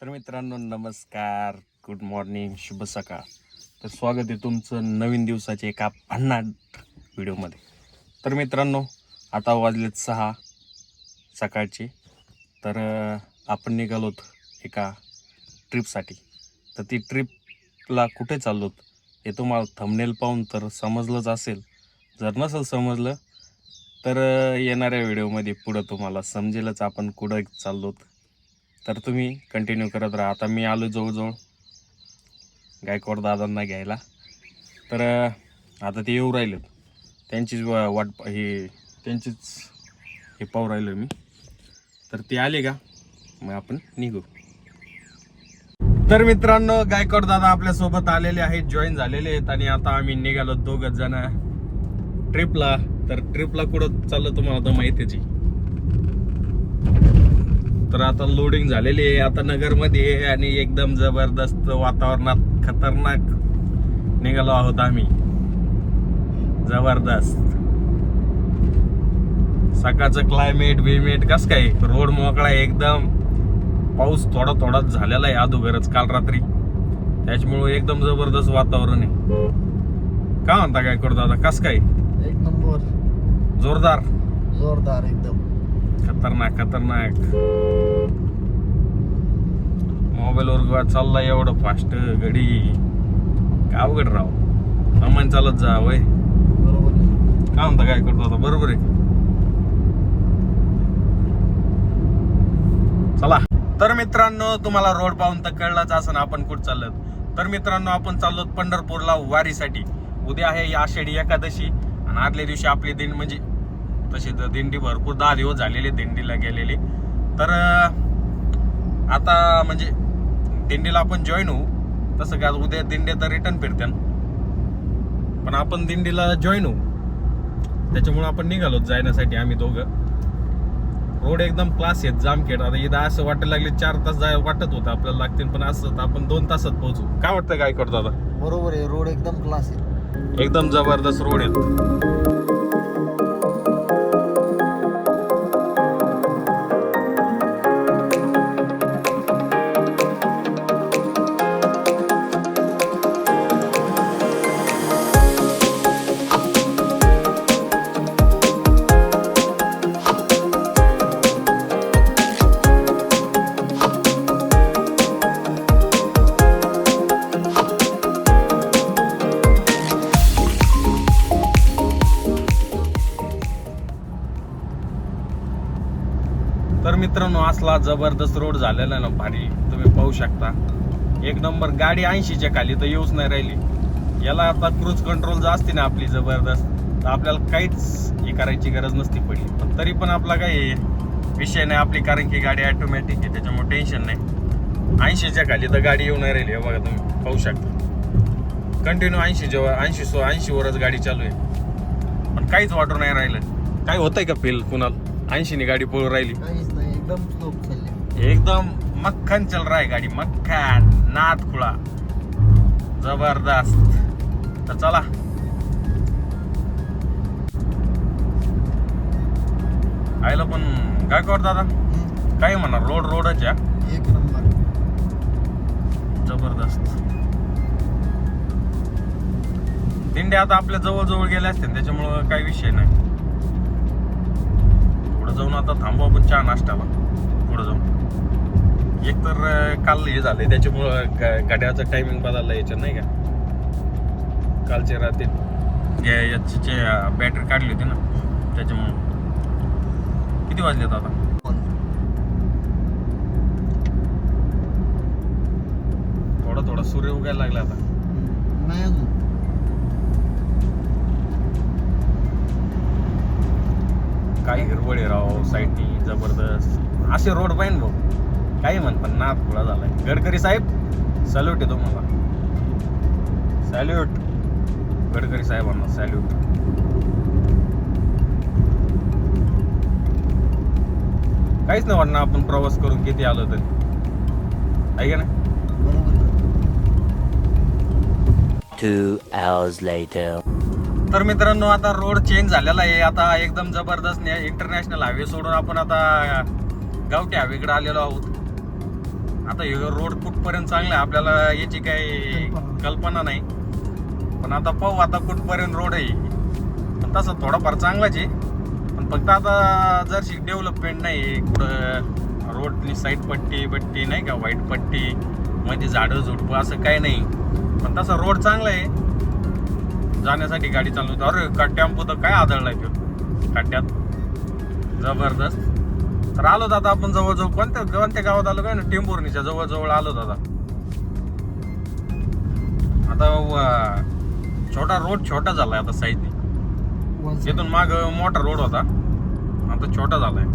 तर मित्रांनो नमस्कार, गुड मॉर्निंग, शुभ सकाळ. तर स्वागत आहे तुमचं नवीन दिवसाच्या एका भन्नाट व्हिडिओमध्ये. तर मित्रांनो आता वाजलेत 6 सकाळचे. तर आपण निघालोत एका ट्रिपसाठी. तर ती ट्रिपला कुठे चाललोत हे तुम्हाला थंबनेल पाहून तर समजलंच असेल. जर नसेल समजलं तर येणाऱ्या व्हिडिओमध्ये पुढं तुम्हाला समजेलच आपण कुठं चाललोत. तर तुम्ही कंटिन्यू करत राहा. आता मी आलो जवळजवळ गायकवाड दादांना घ्यायला. तर आता ते येऊ राहिलेत, त्यांचीच वाट त्यांचीच हे पाहू राहिलो मी. तर ते आले का मग आपण निघू. तर मित्रांनो गायकवाड दादा आपल्यासोबत आलेले आहेत, जॉईन झालेले आहेत आणि आता आम्ही निघालो दोघं जण ट्रिपला. तर ट्रिपला कुठं चाललं तुम्हाला तर माहितीच आहे. तर आता लोडिंग झालेली आहे आता नगरमध्ये आहे आणि एकदम जबरदस्त वातावरणात खतरनाक निघालो आहोत आम्ही. जबरदस्त सकाळचं क्लायमेट बिमेट कस काय, रोड मोकळा आहे एकदम. पाऊस थोडा थोडाच झालेला आहे अगोदरच काल रात्री, त्याच्यामुळे एकदम जबरदस्त वातावरण आहे. काय म्हणता काय करतो दादा, कस काय? एक नंबर, जोरदार जोरदार एकदम खतरनाक खतरनाक. मोबाईलवर चालला एवढं फास्ट गडी, काय अवघड राव. अमान चालत जा वय. बरोबर आहे. काय म्हणता काय करतो आता, बरोबर आहे. चला. तर मित्रांनो तुम्हाला रोड पाहून तर कळलंच असं आपण कुठं चाललो. तर मित्रांनो आपण चाललो पंढरपूरला वारीसाठी. उद्या आहे आषाढी एकादशी आणि आदल्या दिवशी आपली दिंडी, म्हणजे तशी तर दिंडी भरपूर 10 दिवस झालेले दिंडीला गेलेली. तर आता म्हणजे दिंडीला आपण जॉईन होऊ. तसं काय उद्या दिंडी तर रिटर्न फिरत्यान, पण आपण दिंडीला जॉईन होऊ त्याच्यामुळे आपण निघालो जाण्यासाठी आम्ही दोघं. रोड एकदम क्लास आहेत, जामखेड. आता इथं असं वाटायला लागले 4 तास वाटत होतं आपल्याला लागतील, पण असं आपण 2 तासात पोहोचू. काय वाटतं काय करतो आता? बरोबर आहे, रोड एकदम क्लास आहे. एकदम जबरदस्त रोड आहे. तर मित्रांनो असला जबरदस्त रोड झालेला आहे ना, भारी. तुम्ही पाहू शकता एक नंबर. गाडी 80च्या खाली तर येऊच नाही राहिली. याला आता क्रूज कंट्रोल जर असते ना आपली जबरदस्त, तर आपल्याला काहीच हे करायची गरज नसती पडली. पण तरी पण आपला काही विषय नाही आपली, कारण की गाडी ऑटोमॅटिक आहे त्याच्यामुळे टेन्शन नाही. 80च्या खाली तर गाडी येऊ नाही राहिली. बघा तुम्ही पाहू शकता कंटिन्यू 80 वरच गाडी चालू आहे, पण काहीच वाटू नाही राहिलं. काय होतंय का फील कुणाला 80ने गाडी पळू राहिली? काहीच नाही, एकदम स्लो चालले. एकदम मक्खन चल रहा है गाडी, मक्खन नाद खुळा जबरदस्त. तर चला आयला. पण काय कर दादा, काय म्हणणार, रोडच या एक नंबर जबरदस्त. दिंडे आता आपल्या जवळ गेले असते त्याच्यामुळं काही विषय नाही. पुढे जाऊन आता थांबू आपण चहा नाश्त्याला. पुढे जाऊन एक तर काल हे झालंय त्याच्यामुळं गाड्याचं टायमिंग बदलला याच्या, नाही का. कालच्या रात्री याची बॅटरी काढली होती ना त्याच्यामुळं. किती वाजलेत आता? थोडा सूर्य उगायला लागला आता. नाही अजून. काही हिरवळ आहे राव साईडनी जबरदस्त. असे रोड पाहिजे भाऊ, काही म्हण पण नाद खुळा झालाय. गडकरी साहेब सॅल्यूट आहे तुम्हाला, सॅल्यूट. गडकरी साहेबांना सॅल्यूट. काहीच नाही वाटणार आपण प्रवास करून किती आलो तरी, आहे का नाही. बरोबर आहे. 2 hours later. तर मित्रांनो आता रोड चेंज झालेला आहे. आता एकदम जबरदस्त इंटरनॅशनल हायवे सोडून आपण आता गावठी हायवेकडे आलेलो आहोत. आता हे रोड कुठपर्यंत चांगला आहे आपल्याला याची काही कल्पना नाही, पण आता पाहू आता कुठपर्यंत रोड आहे. पण तसं थोडाफार चांगलाच आहे, पण फक्त आता जरशी डेव्हलपमेंट नाही कुठं रोडनी साईड पट्टी नाही का, व्हाईट पट्टी मध्ये झाडं झुडपं असं काही नाही. पण तसा रोड चांगला आहे जाण्यासाठी गाडी चालवतो. अरे टेम्पो तर काय आदळलाय तो खड्ड्यात जबरदस्त. तर आलो दादा आपण जवळजवळ कोणत्या गावात आलो काय ना, टेंभुर्णीच्या जवळ आलो दादा. आता छोटा रोड छोटा झालाय आता साईडने. इथून माग मोठा रोड होता, आता छोटा झालाय.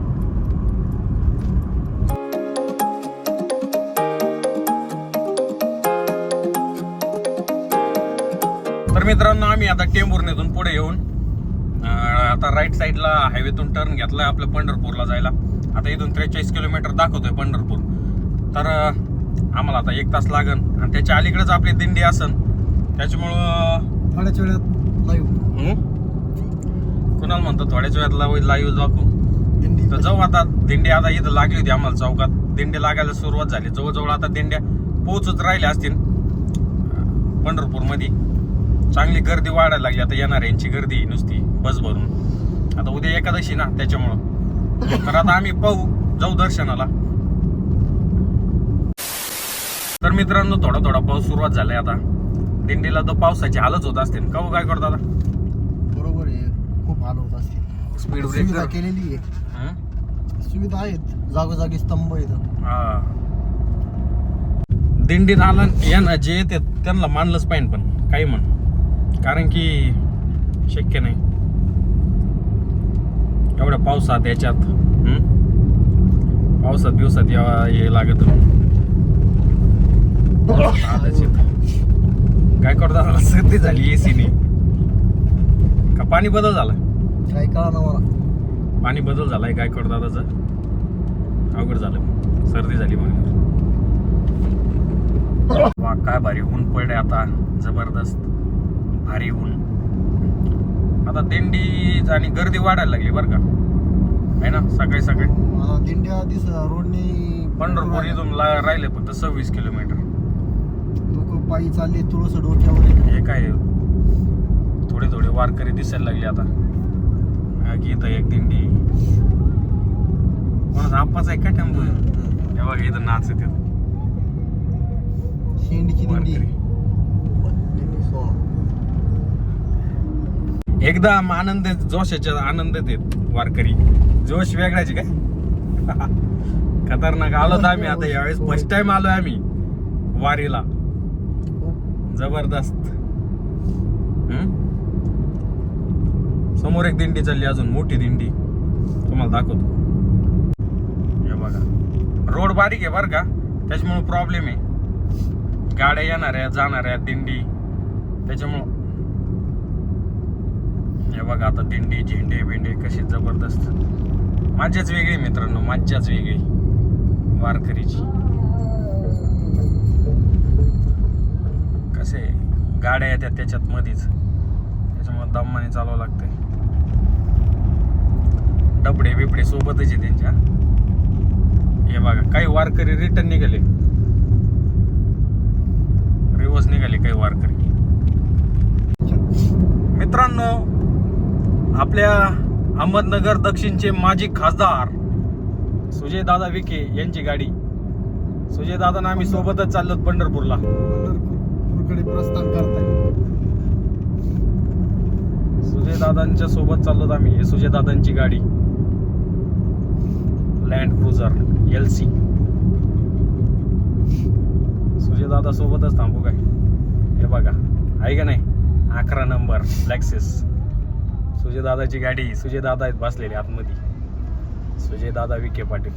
तर मित्रांनो आम्ही आता टेंभुर्णीतून पुढे येऊन आता राईट साईडला हायवेतून टर्न घेतलाय आपल्या पंढरपूरला जायला. आता इथून 43 किलोमीटर दाखवतोय पंढरपूर. तर आम्हाला आता 1 तास लागन आणि त्याच्या अलीकडेच आपली दिंडी असन, त्याच्यामुळं थोड्याच वेळात लाईव्ह कुणाला म्हणतो थोड्याच वेळात लाईव्ह दाखवू. दिंडी तर जाऊ आता. दिंडी आता इथं लागली होती आम्हाला चौकात, दिंडी लागायला सुरुवात झाली. जवळजवळ आता दिंड्या पोहोचत राहिल्या असतील पंढरपूरमध्ये. चांगली गर्दी वाढायला लागली आता, येणाऱ्यांची गर्दी नुसती बस भरून. आता उद्या एकादशी ना त्याच्यामुळं. तर आता आम्ही पाहू, जाऊ दर्शनाला. तर मित्रांनो थोडा पाऊस सुरुवात झालाय आता. दिंडीला तर पावसाची हालच होत असते का काय करतो आता. बरोबर आहे, खूप हाल होत असते. स्पीड सुविधा ब्रेकर केलेली आहे, सुविधा आहेत, जागोजागी स्तंभ आहेत. हा दिंडीत आला या ना जे येते त्यांना मानलंच पाहिजे, पण काही म्हण, कारण की शक्य नाही एवढ्या पावसात याच्यात. पावसात दिवसात हे लागत काय करता. सर्दी झाली एसीने का पाणी बदल झालाय, काय कळा ना मला. पाणी बदल झालाय काय करता त्याचं अवघड झालं, सर्दी झाली म्हणून. वा काय भारी ऊन पडले आता, जबरदस्त भारी ऊन. आता दिंडी आणि गर्दी वाढायला लागली बरं का, आहे ना. सकाळी दिंड्या रोडने पंढरपूर इथून राहिले फक्त 26 किलोमीटर. लोक पायी चालले, तुळस डोक्यावर. हे काय थोडे वारकरी दिसायला लागले आता. इथं एक दिंडी कोणाचा आप्पाचा आहे का टेम्पो, हे बघा इथं नाच येते शेंडीची दिंडी. एकदम आनंद जोशाच्या आनंदात येत वारकरी. जोश वेगळाची काय खतरनाक. आलो तर आम्ही आता यावेळेस फर्स्ट टाइम आलोय आम्ही वारीला. जबरदस्त. समोर एक दिंडी चालली, अजून मोठी दिंडी तुम्हाला दाखवतो. हे बघा रोड बारीक आहे बरं का, त्याच्यामुळे प्रॉब्लेम आहे. गाड्या येणाऱ्या जाणाऱ्या दिंडी, त्याच्यामुळं. हे बघा आता दिंडी झेंडे बिंडे कशी जबरदस्त. मज्जाच वेगळी मित्रांनो, मज्जाच वेगळी वारकरीची. कसे गाड्या येतात त्याच्यात मधीच, त्याच्यामुळे दमाने चालवावं लागतंय. डबडे बिबडे सोबतच आहे त्यांच्या. हे बघा काही वारकरी रिटर्न निघाले, रिवर्स निघाले काही वारकरी. मित्रांनो आपल्या अहमदनगर दक्षिणचे माजी खासदार सुजय दादा विखे यांची गाडी. सुजय दादा आम्ही सोबतच चाललो पंढरपूरला. पंढरपूरकडे प्रस्थान करताय. सुजय दादांच्या सोबत चाललो आम्ही. हे सुजय दादांची गाडी लँड क्रुझर LC. सुजय दादा सोबतच थांबू काय. हे बघा आहे का नाही, 11 नंबर लॅक्सेस सुजय दादाची गाडी. सुजय दादा आहेत बसलेले आतमध्ये, सुजय दादा विखे पाटील.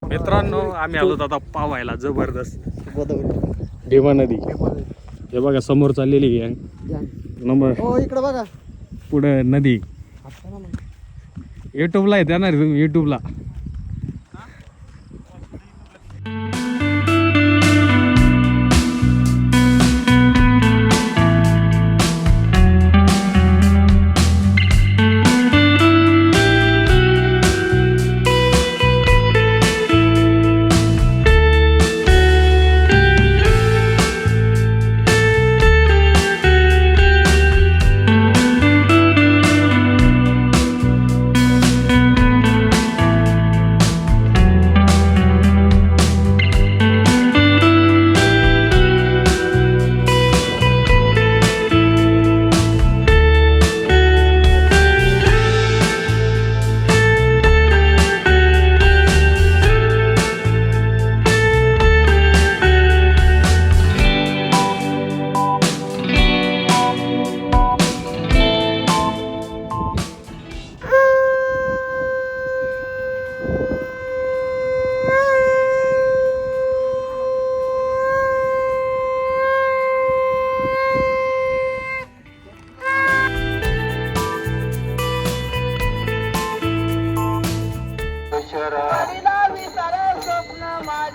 मित्रांनो आम्ही आलो आता पावायला. जबरदस्त भीमा नदी. हे बघा समोर चाललेली आहे नंबर. हो इकडे बघा पुढे नदी. युट्यूबला येते ना रे तुम्ही, युट्यूबला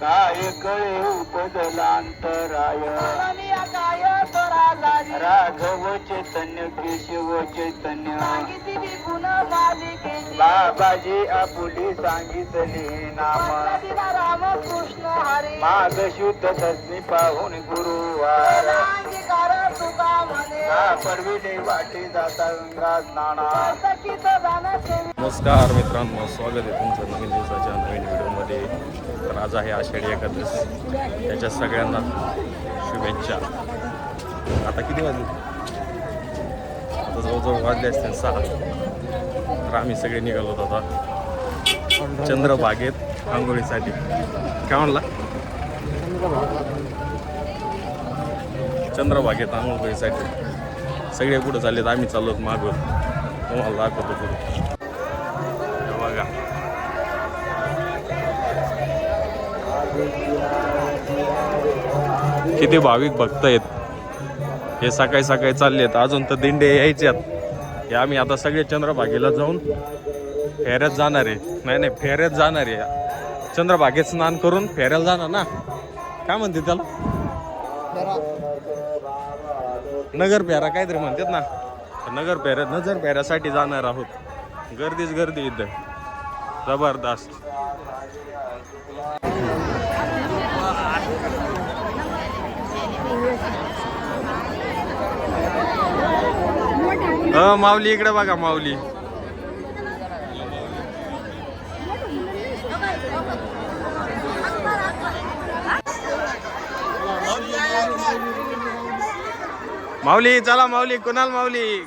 काय कळे उपदलांतराय राघव चैतन्य केशव चैतन्य बाबाजी आपुली सांगितले नाम माघ शुद्ध दशमी पाहून गुरुवार परविले वाटे जाता गंगा स्नाना. नमस्कार मित्रांनो, स्वागत आहे तुमचं नवीन दिवसाच्या नवीन व्हिडिओमध्ये. तर आज आहे आषाढी एकादश, त्याच्या सगळ्यांना शुभेच्छा. आता किती वाजले? आता जवळजवळ वाजले असतील 6. तर आम्ही सगळे निघालो होतो आता चंद्रभागेत आंघोळीसाठी. काय म्हणला? चंद्रभागेत आंघोळीसाठी सगळे कुठं चाललेत, आम्ही चाललोत मागून. तुम्हाला दाखवतो पुढे. बघा किती भाविक भक्त आहेत. हे सकाळी सकाळी चालले आहेत, अजून तर दिंडे यायच्यात. हे आम्ही आता सगळे चंद्रभागेला जाऊन फेऱ्यात जाणार आहे. नाही फेऱ्यात जाणार आहे. चंद्रभागेत स्नान करून फेऱ्याला जाणार ना, काय म्हणते त्याला? नगर फेरा काहीतरी म्हणतात ना. नगर फेऱ्यासाठी जाणार आहोत. गर्दीच गर्दी इथं जबरदस्त. माऊली इकडे बघा, माऊली. माऊली चला, माऊली कुणाल माऊली.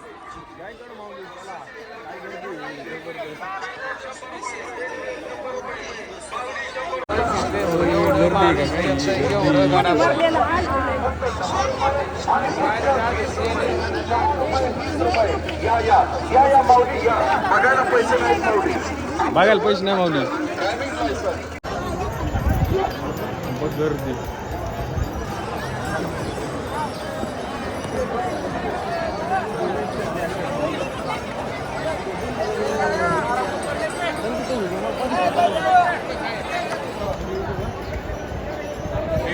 बघायला पैसे नाही माऊली. गर्दी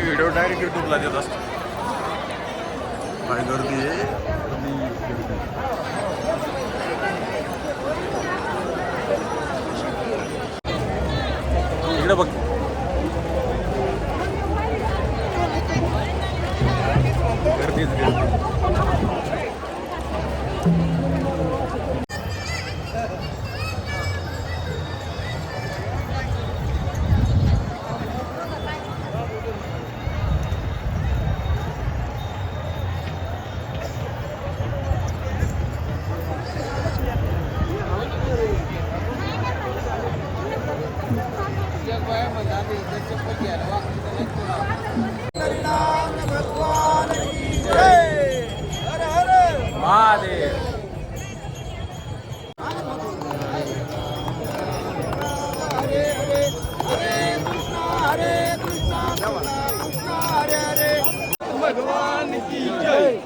व्हिडिओ डायरेक्ट यूट्यूबला देत असतो. काय गर्दी आहे. इकडे बघ, गर्दीच गर्दी. महादेव. भगवान की जय.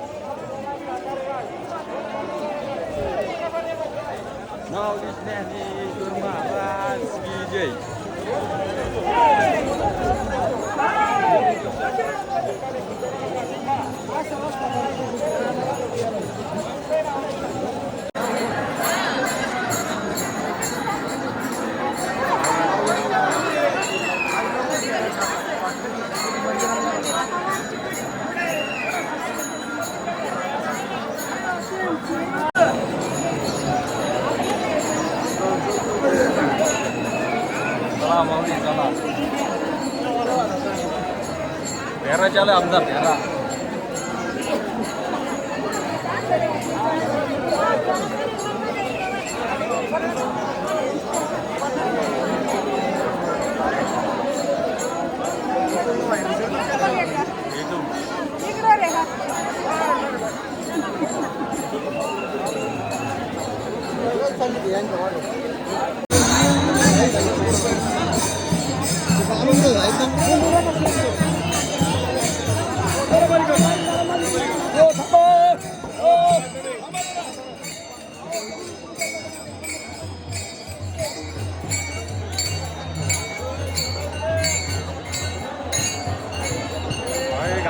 माऊली ज्ञानेश्वर महाराज की जय. चला माऊली चला. फेरा चालू आमचा फेरा.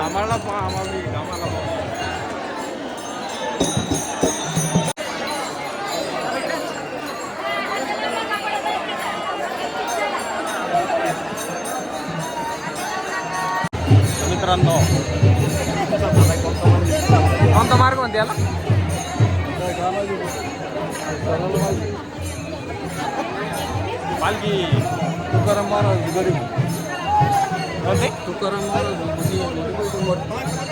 आम्हाला माऊली आम्हाला मित्रांनो कोणता मार्ग म्हणते याला पालखी तुकाराम महाराज गरीब कोणते तुकाराम महाराज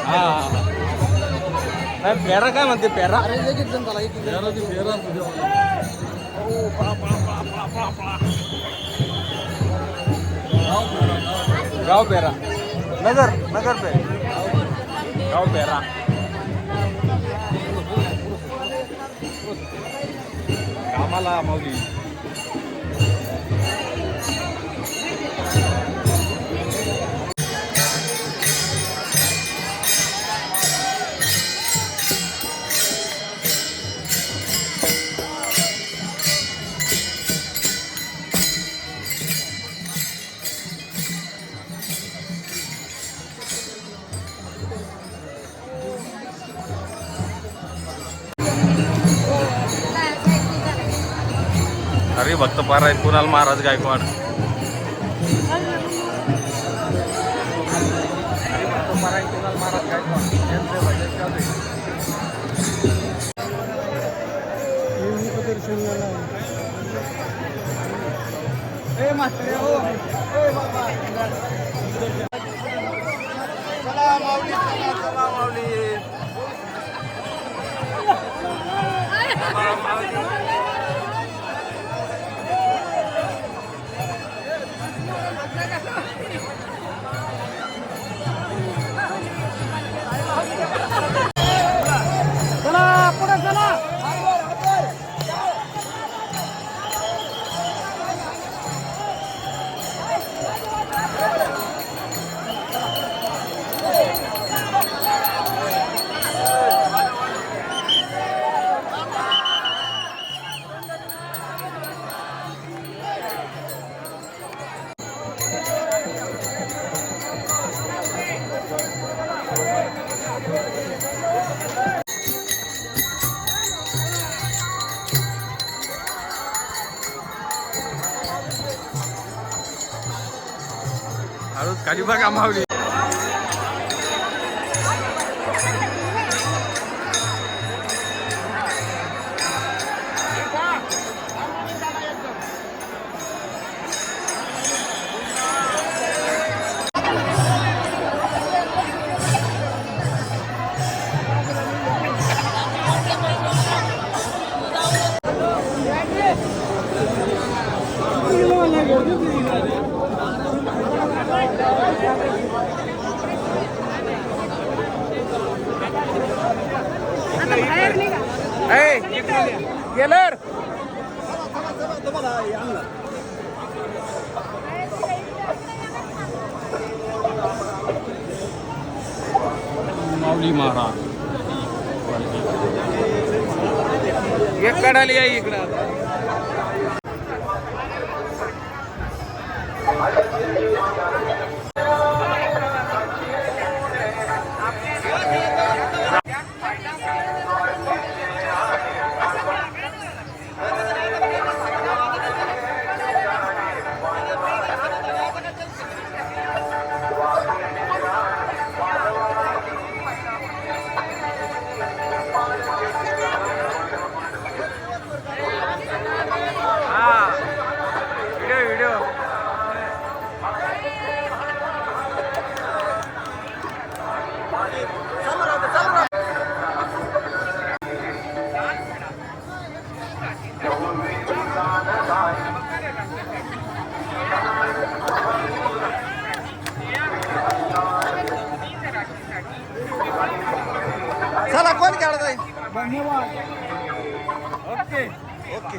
हा नाही पेरा काय म्हणते पेरा गाव पेरा नगर नगर पे गाव पेरा कामाला माऊली अरे भक्त पारायण कुणाल महाराज गायकवाड हळूच खाली बघा माऊली गेलर माऊली महाराज एक कडाली आहे इकडं चला कोण खेळत आहे धन्यवाद ओके ओके